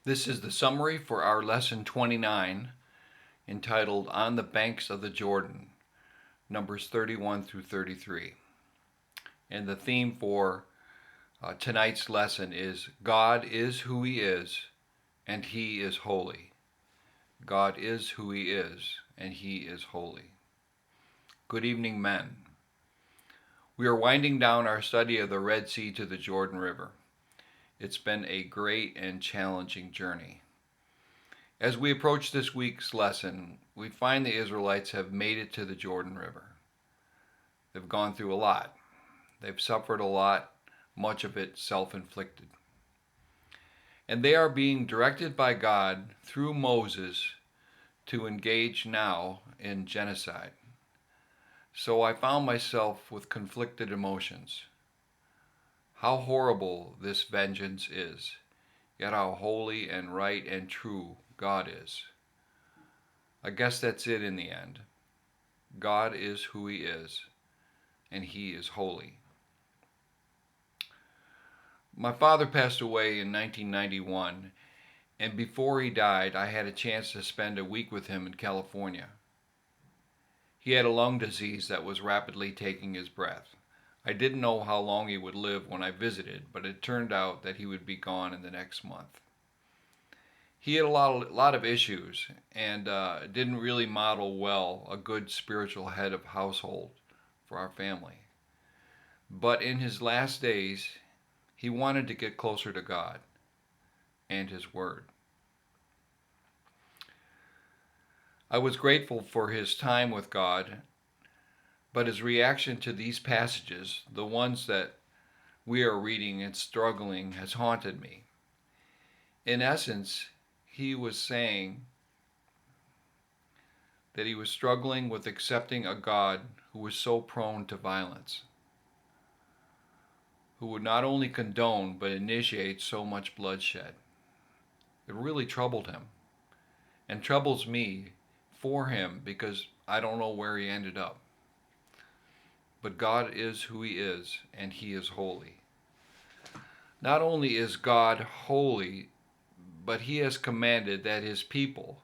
This is the summary for our lesson 29, entitled On the Banks of the Jordan, Numbers 31 through 33. And the theme for tonight's lesson is God is who He is, and He is holy. God is who He is, and He is holy. Good evening, men. We are winding down our study of the Red Sea to the Jordan River. It's been a great and challenging journey. As we approach this week's lesson, we find the Israelites have made it to the Jordan River. They've gone through a lot. They've suffered a lot, much of it self-inflicted. And they are being directed by God through Moses to engage now in genocide. So I found myself with conflicted emotions. How horrible this vengeance is, yet how holy and right and true God is. I guess that's it in the end. God is who He is, and He is holy. My father passed away in 1991, and before he died, I had a chance to spend a week with him in California. He had a lung disease that was rapidly taking his breath. I didn't know how long he would live when I visited, but it turned out that he would be gone in the next month. He had a lot of issues and didn't really model well a good spiritual head of household for our family. But in his last days, he wanted to get closer to God and His Word. I was grateful for his time with God, but his reaction to these passages, the ones that we are reading and struggling, has haunted me. In essence, he was saying that he was struggling with accepting a God who was so prone to violence, who would not only condone but initiate so much bloodshed. It really troubled him, and troubles me for him because I don't know where he ended up. But God is who He is, and He is holy. Not only is God holy, but He has commanded that His people,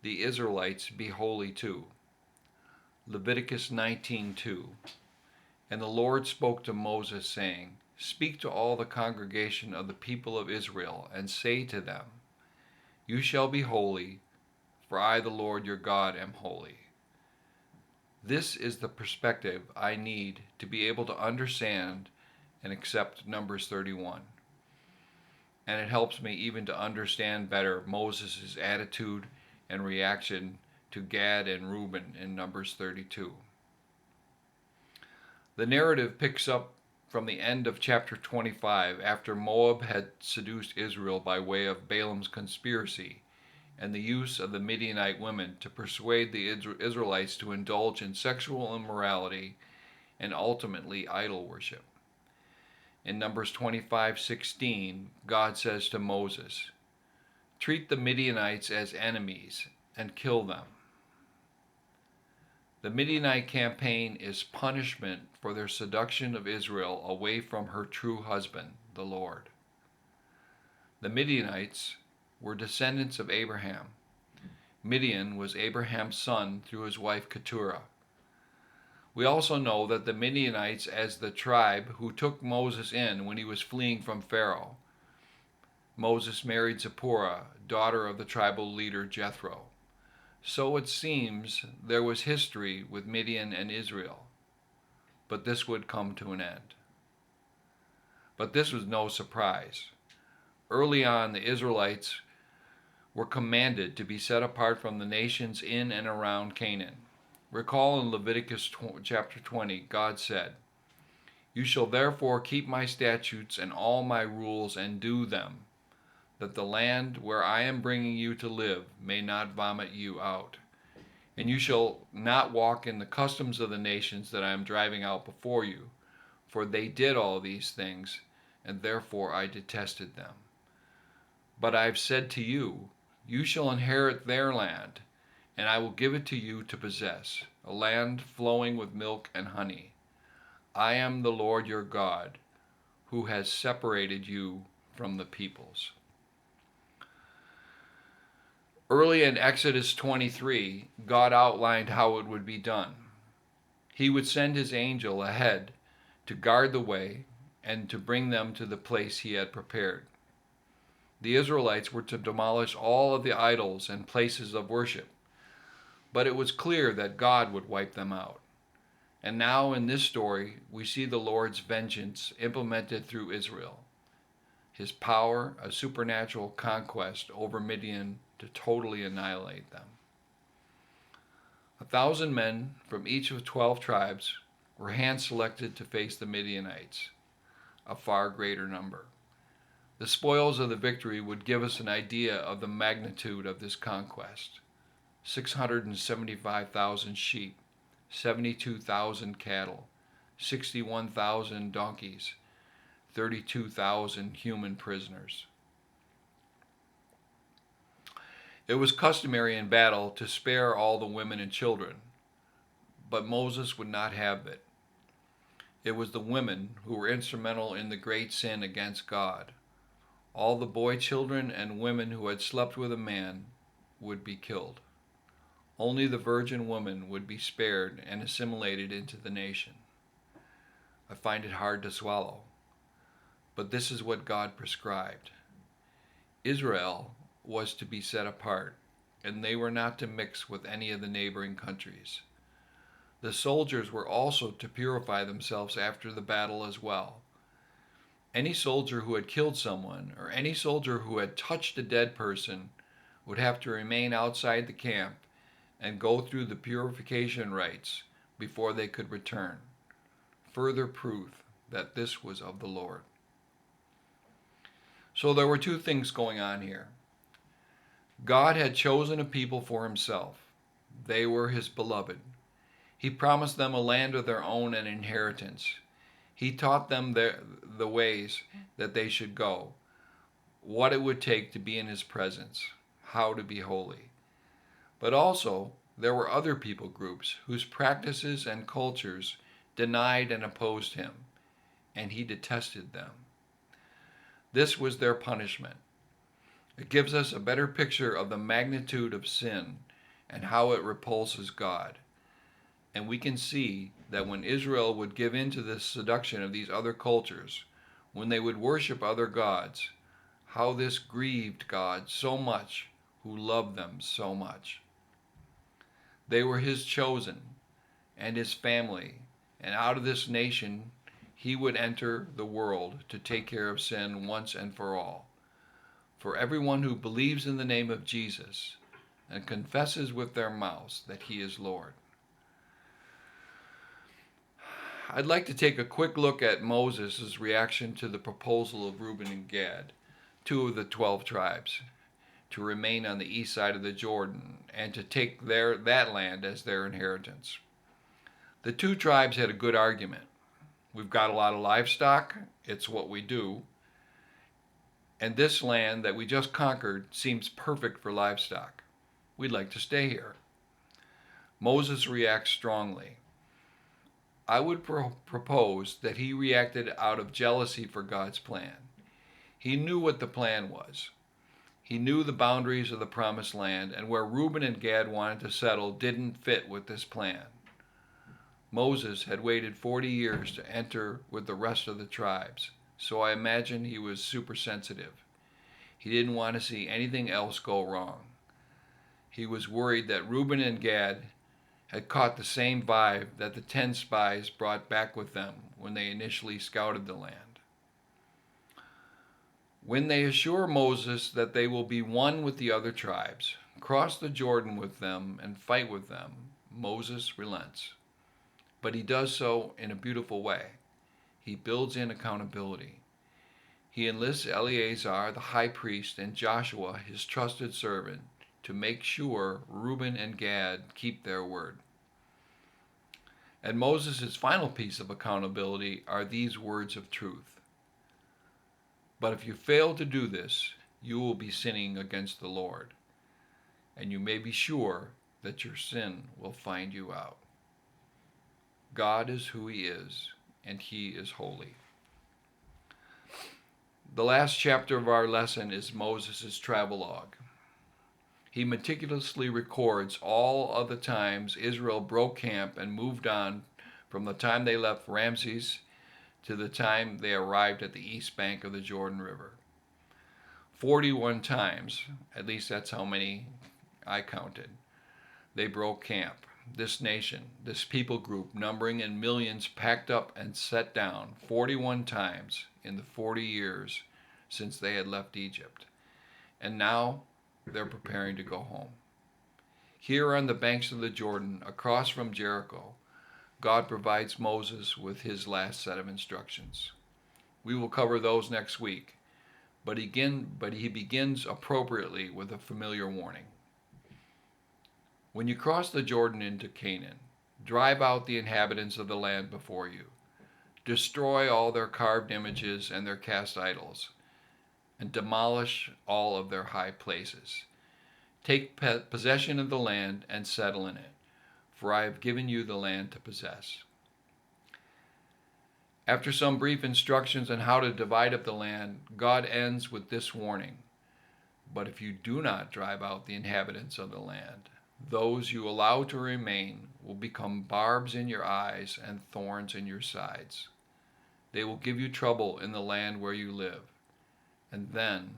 the Israelites, be holy too. Leviticus 19:2. And the Lord spoke to Moses, saying, Speak to all the congregation of the people of Israel, and say to them, You shall be holy, for I, the Lord your God, am holy. This is the perspective I need to be able to understand and accept Numbers 31. And it helps me even to understand better Moses' attitude and reaction to Gad and Reuben in Numbers 32. The narrative picks up from the end of chapter 25 after Moab had seduced Israel by way of Balaam's conspiracy and the use of the Midianite women to persuade the Israelites to indulge in sexual immorality and ultimately idol worship. In Numbers 25:16, God says to Moses, Treat the Midianites as enemies and kill them. The Midianite campaign is punishment for their seduction of Israel away from her true husband, the Lord. The Midianites were descendants of Abraham. Midian was Abraham's son through his wife Keturah. We also know that the Midianites as the tribe who took Moses in when he was fleeing from Pharaoh. Moses married Zipporah, daughter of the tribal leader Jethro. So it seems there was history with Midian and Israel, but this would come to an end. But this was no surprise. Early on, the Israelites were commanded to be set apart from the nations in and around Canaan. Recall in Leviticus chapter 20, God said, You shall therefore keep my statutes and all my rules and do them, that the land where I am bringing you to live may not vomit you out. And you shall not walk in the customs of the nations that I am driving out before you, for they did all these things, and therefore I detested them. But I have said to you, You shall inherit their land, and I will give it to you to possess, a land flowing with milk and honey. I am the Lord your God, who has separated you from the peoples. Early in Exodus 23, God outlined how it would be done. He would send his angel ahead to guard the way and to bring them to the place he had prepared. The Israelites were to demolish all of the idols and places of worship, but it was clear that God would wipe them out. And now in this story, we see the Lord's vengeance implemented through Israel, his power, a supernatural conquest over Midian to totally annihilate them. 1,000 men from each of 12 tribes were hand-selected to face the Midianites, a far greater number. The spoils of the victory would give us an idea of the magnitude of this conquest. 675,000 sheep, 72,000 cattle, 61,000 donkeys, 32,000 human prisoners. It was customary in battle to spare all the women and children, but Moses would not have it. It was the women who were instrumental in the great sin against God. All the boy children and women who had slept with a man would be killed. Only the virgin woman would be spared and assimilated into the nation. I find it hard to swallow, but this is what God prescribed. Israel was to be set apart, and they were not to mix with any of the neighboring countries. The soldiers were also to purify themselves after the battle as well. Any soldier who had killed someone, or any soldier who had touched a dead person, would have to remain outside the camp and go through the purification rites before they could return. Further proof that this was of the Lord. So there were two things going on here. God had chosen a people for himself. They were his beloved. He promised them a land of their own and inheritance. He taught them the ways that they should go, what it would take to be in his presence, how to be holy. But also, there were other people groups whose practices and cultures denied and opposed him, and he detested them. This was their punishment. It gives us a better picture of the magnitude of sin and how it repulses God. And we can see that when Israel would give in to the seduction of these other cultures, when they would worship other gods, how this grieved God so much, who loved them so much. They were his chosen and his family, and out of this nation he would enter the world to take care of sin once and for all. For everyone who believes in the name of Jesus and confesses with their mouths that he is Lord. I'd like to take a quick look at Moses' reaction to the proposal of Reuben and Gad, two of the 12 tribes, to remain on the east side of the Jordan and to take that land as their inheritance. The two tribes had a good argument. We've got a lot of livestock, it's what we do, and this land that we just conquered seems perfect for livestock. We'd like to stay here. Moses reacts strongly. I would propose that he reacted out of jealousy for God's plan. He knew what the plan was. He knew the boundaries of the promised land, and where Reuben and Gad wanted to settle didn't fit with this plan. Moses had waited 40 years to enter with the rest of the tribes, so I imagine he was super sensitive. He didn't want to see anything else go wrong. He was worried that Reuben and Gad had caught the same vibe that the 10 spies brought back with them when they initially scouted the land. When they assure Moses that they will be one with the other tribes, cross the Jordan with them, and fight with them, Moses relents. But he does so in a beautiful way. He builds in accountability. He enlists Eleazar, the high priest, and Joshua, his trusted servant, to make sure Reuben and Gad keep their word. And Moses' final piece of accountability are these words of truth. But if you fail to do this, you will be sinning against the Lord, and you may be sure that your sin will find you out. God is who he is, and he is holy. The last chapter of our lesson is Moses' travelogue. He meticulously records all of the times Israel broke camp and moved on from the time they left Ramses to the time they arrived at the east bank of the Jordan River. 41 times, at least that's how many I counted, they broke camp. This nation, this people group, numbering in millions, packed up and set down 41 times in the 40 years since they had left Egypt. And now they're preparing to go home. Here on the banks of the Jordan, across from Jericho, God provides Moses with his last set of instructions. We will cover those next week, but he begins appropriately with a familiar warning. When you cross the Jordan into Canaan, drive out the inhabitants of the land before you. Destroy all their carved images and their cast idols, and demolish all of their high places. Take possession of the land and settle in it, for I have given you the land to possess. After some brief instructions on how to divide up the land, God ends with this warning. But if you do not drive out the inhabitants of the land, those you allow to remain will become barbs in your eyes and thorns in your sides. They will give you trouble in the land where you live, and then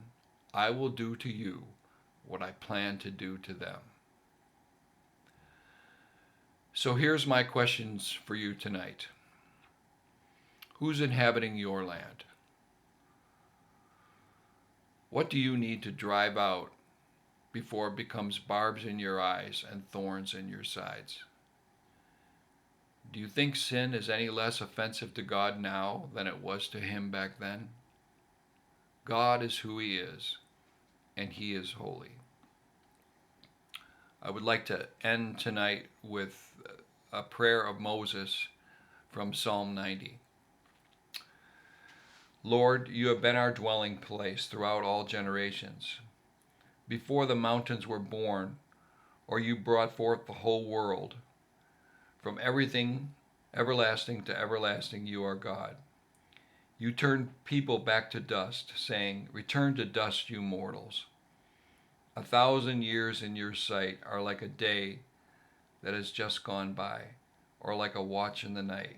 I will do to you what I plan to do to them. So here's my questions for you tonight. Who's inhabiting your land? What do you need to drive out before it becomes barbs in your eyes and thorns in your sides? Do you think sin is any less offensive to God now than it was to him back then? God is who he is, and he is holy. I would like to end tonight with a prayer of Moses from Psalm 90. Lord, you have been our dwelling place throughout all generations. Before the mountains were born, or you brought forth the whole world, from everything everlasting to everlasting you are God. You turn people back to dust, saying, return to dust, you mortals. 1,000 years in your sight are like a day that has just gone by, or like a watch in the night.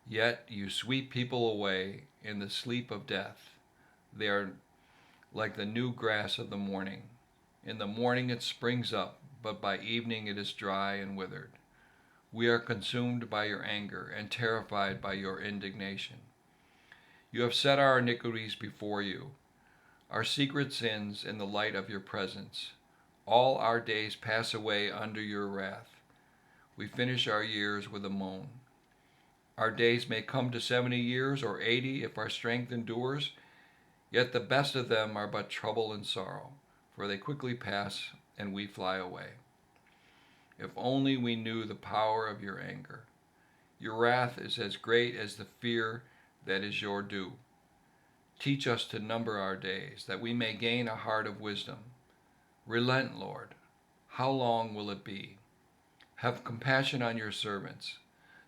Yet you sweep people away in the sleep of death. They are like the new grass of the morning. In the morning it springs up, but by evening it is dry and withered. We are consumed by your anger and terrified by your indignation. You have set our iniquities before you, our secret sins in the light of your presence. All our days pass away under your wrath. We finish our years with a moan. Our days may come to 70 years or 80 if our strength endures, yet the best of them are but trouble and sorrow, for they quickly pass and we fly away. If only we knew the power of your anger. Your wrath is as great as the fear that is your due. Teach us to number our days, that we may gain a heart of wisdom. Relent, Lord. How long will it be? Have compassion on your servants.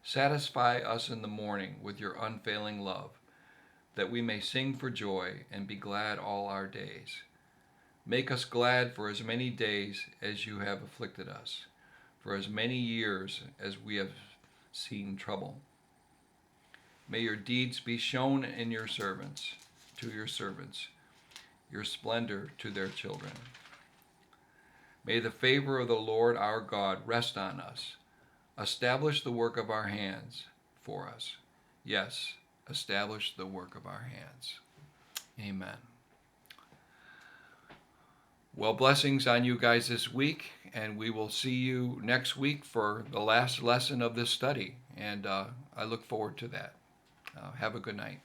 Satisfy us in the morning with your unfailing love, that we may sing for joy and be glad all our days. Make us glad for as many days as you have afflicted us, for as many years as we have seen trouble. May your deeds be shown in your servants, to your servants, your splendor to their children. May the favor of the Lord our God rest on us. Establish the work of our hands for us. Yes, establish the work of our hands. Amen. Well, blessings on you guys this week, and we will see you next week for the last lesson of this study, and I look forward to that. Have a good night.